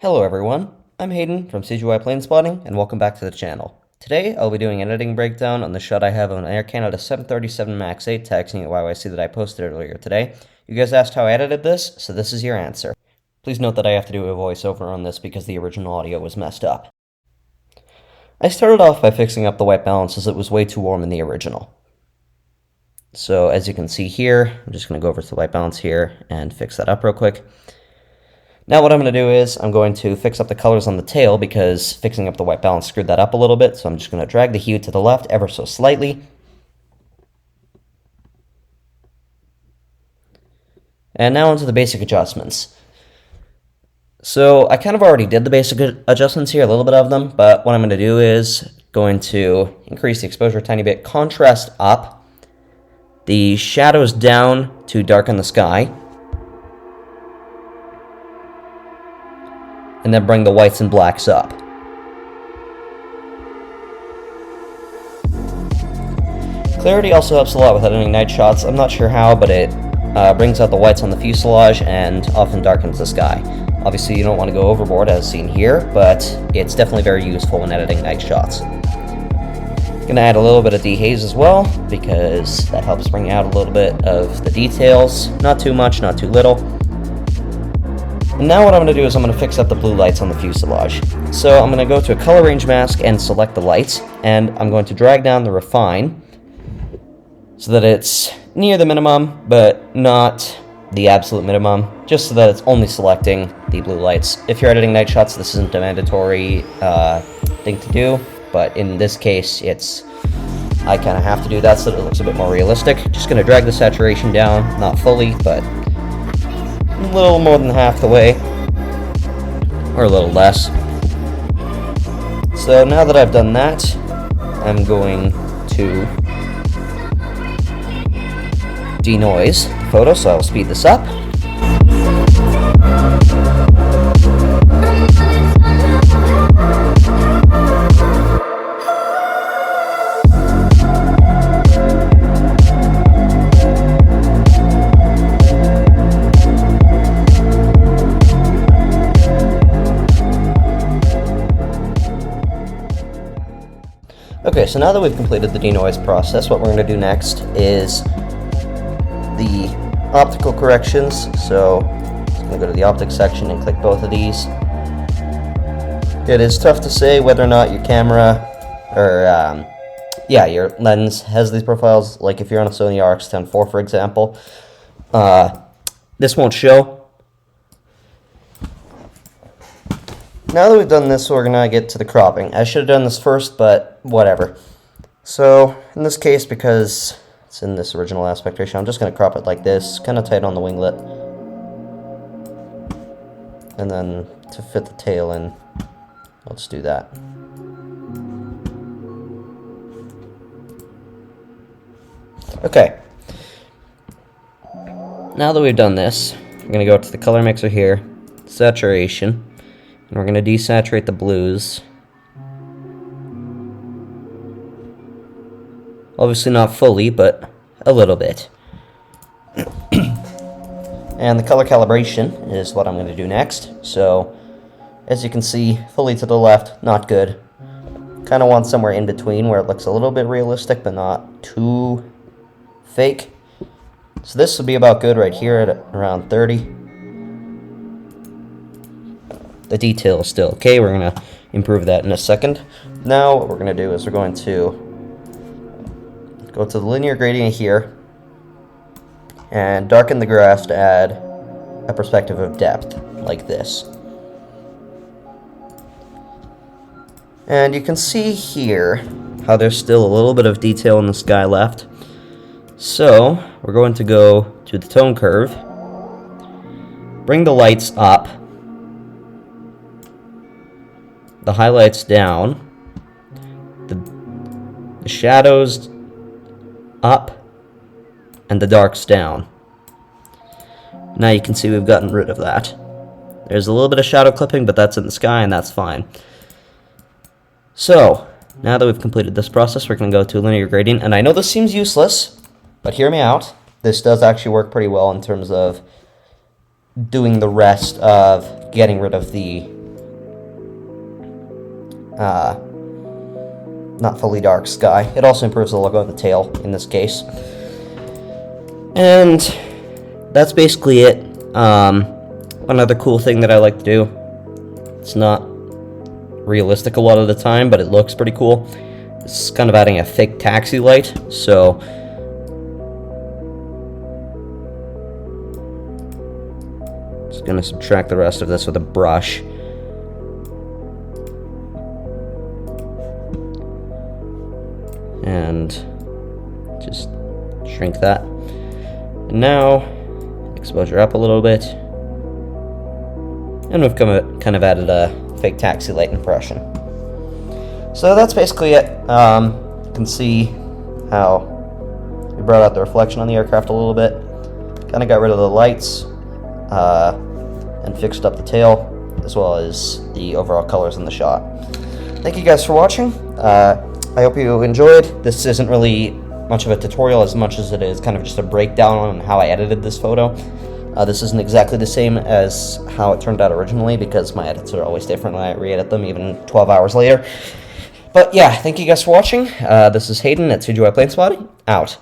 Hello everyone, I'm Hayden from CGYplanespotter, and welcome back to the channel. Today I'll be doing an editing breakdown on the shot I have of an Air Canada 737 MAX 8 taxiing at YYC that I posted earlier today. You guys asked how I edited this, so this is your answer. Please note that I have to do a voiceover on this because the original audio was messed up. I started off by fixing up the white balance as it was way too warm in the original. So as you can see here, I'm just going to go over to the white balance here and fix that up real quick. Now what I'm going to do is I'm going to fix up the colors on the tail because fixing up the white balance screwed that up a little bit. So I'm just going to drag the hue to the left ever so slightly. And now onto the basic adjustments. So I kind of already did the basic adjustments here, a little bit of them, but what I'm going to do is going to increase the exposure a tiny bit, contrast up, the shadows down to darken the sky, and then bring the whites and blacks up. Clarity also helps a lot with editing night shots. I'm not sure how, but it brings out the whites on the fuselage and often darkens the sky. Obviously you don't want to go overboard as seen here, but it's definitely very useful when editing night shots. Gonna add a little bit of dehaze as well, because that helps bring out a little bit of the details. Not too much, not too little. And now what I'm going to do is I'm going to fix up the blue lights on the fuselage. So I'm going to go to a color range mask and select the lights, and I'm going to drag down the refine so that it's near the minimum, but not the absolute minimum, just so that it's only selecting the blue lights. If you're editing night shots, this isn't a mandatory thing to do, but in this case, I kind of have to do that so that it looks a bit more realistic. Just going to drag the saturation down, not fully, but a little more than half the way, or a little less. So now that I've done that, I'm going to denoise the photo, so I'll speed this up. Okay, so now that we've completed the denoise process, what we're going to do next is the optical corrections. So I'm going to go to the optics section and click both of these. It is tough to say whether or not your camera, or your lens has these profiles. Like if you're on a Sony RX10 IV, for example, this won't show. Now that we've done this, we're going to get to the cropping. I should have done this first, but whatever. So, in this case, because it's in this original aspect ratio, I'm just going to crop it like this, kind of tight on the winglet. And then, to fit the tail in, let's do that. Okay. Now that we've done this, I'm going to go to the color mixer here, saturation. And we're going to desaturate the blues. Obviously not fully, but a little bit. And the color calibration is what I'm going to do next. So, as you can see, fully to the left, not good. Kind of want somewhere in between where it looks a little bit realistic, but not too fake. So this would be about good right here at around 30. The detail is still okay. We're going to improve that in a second. Now what we're going to do is we're going to go to the linear gradient here and darken the grass to add a perspective of depth like this. And you can see here how there's still a little bit of detail in the sky left. So we're going to go to the tone curve, bring the lights up, the highlights down, the shadows up, and the darks down. Now you can see we've gotten rid of that. There's a little bit of shadow clipping, but that's in the sky and that's fine. So, now that we've completed this process, we're going to go to linear gradient, and I know this seems useless, but hear me out. This does actually work pretty well in terms of doing the rest of getting rid of the not fully dark sky. It also improves the logo of the tail in this case. And that's basically it. Another cool thing that I like to do, it's not realistic a lot of the time, but it looks pretty cool. It's kind of adding a fake taxi light, so just gonna subtract the rest of this with a brush. And just shrink that. And now, exposure up a little bit. And we've kind of added a fake taxi light impression. So that's basically it. You can see how we brought out the reflection on the aircraft a little bit. Kind of got rid of the lights and fixed up the tail, as well as the overall colors in the shot. Thank you guys for watching. I hope you enjoyed. This isn't really much of a tutorial as much as it is kind of just a breakdown on how I edited this photo. This isn't exactly the same as how it turned out originally, because my edits are always different when I re-edit them, even 12 hours later. But yeah, thank you guys for watching. This is Hayden at CGYplanespotter, out.